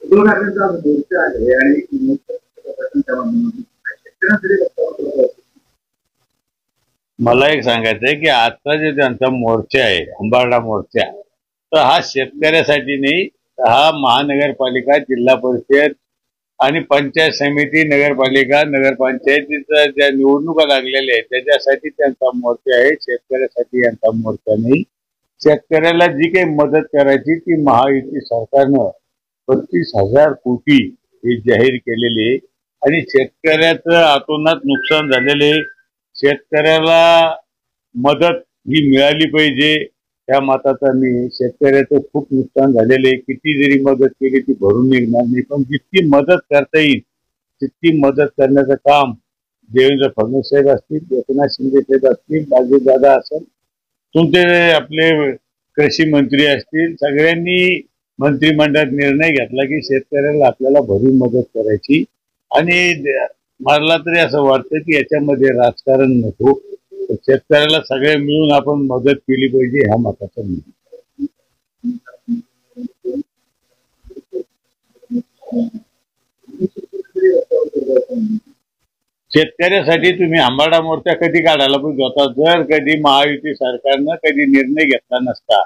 दोन आठवड्यांचा मोर्चा आहे आणि मला एक सांगायचंय की आजचा जे त्यांचा मोर्चा आहे अंबारडा मोर्चा, तर हा शेतकऱ्यासाठी नाही, हा महानगरपालिका, जिल्हा परिषद आणि पंचायत समिती, नगरपालिका, नगरपंचायतीच्या ज्या निवडणुका लागलेल्या आहेत त्याच्यासाठी त्यांचा मोर्चा आहे. शेतकऱ्यासाठी यांचा मोर्चा नाही. शेतकऱ्याला जी काही मदत करायची ती महायुती सरकारनं 35,000 कोटी हे जाहीर केलेले आणि शेतकऱ्याचं अतोनात नुकसान झालेले, शेतकऱ्याला मदत ही मिळाली पाहिजे त्या मताचा मी. शेतकऱ्याचं खूप नुकसान झालेले, किती जरी मदत केली ती भरून निघणार नाही, पण जितकी मदत करता येईल तितकी मदत करण्याचं काम देवेंद्र फडणवीस साहेब असतील, एकनाथ शिंदे साहेब असतील, दादा असेल, तुमचे आपले कृषी मंत्री असतील, सगळ्यांनी मंत्रिमंडळात निर्णय घेतला की शेतकऱ्याला आपल्याला भरून मदत करायची. आणि मला तरी असं वाटतं की याच्यामध्ये राजकारण नको, शेतकऱ्याला सगळे मिळून आपण मदत केली पाहिजे ह्या मताचा मी. शेतकऱ्यासाठी तुम्ही आंबाडा मोर्चा कधी काढायला पाहिजे होता जर कधी महायुती सरकारनं कधी निर्णय घेतला नसता.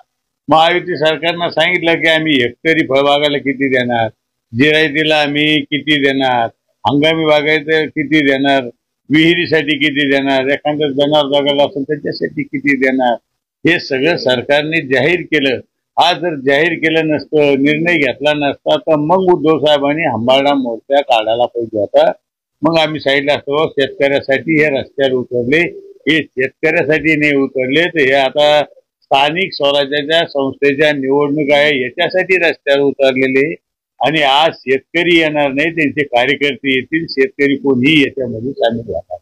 महायुती सरकारनं सांगितलं की आम्ही हेक्टरी फळबागाला किती देणार, जिरायतीला आम्ही किती देणार, हंगामी बागायचं किती देणार, विहिरीसाठी किती देणार, एखादं जनावर जगायला असेल त्याच्यासाठी किती देणार, हे सगळं सरकारने जाहीर केलं. हा जर जाहीर केलं नसतं, निर्णय घेतला नसता, तर मग उद्धव साहेबांनी आंबाडा मोर्चा काढायला पाहिजे होता. मग आम्ही साईडला असतो. शेतकऱ्यासाठी हे रस्त्यावर उतरले, हे शेतकऱ्यासाठी नाही उतरले, तर हे आता स्थानिक स्वराज्याच्या संस्थेच्या निवडणूक आहे याच्यासाठी रस्त्यावर उतरलेले. आणि आज शेतकरी येणार नाही, त्यांचे कार्यकर्ते येतील, शेतकरी कोणीही याच्यामध्ये सामील राहणार.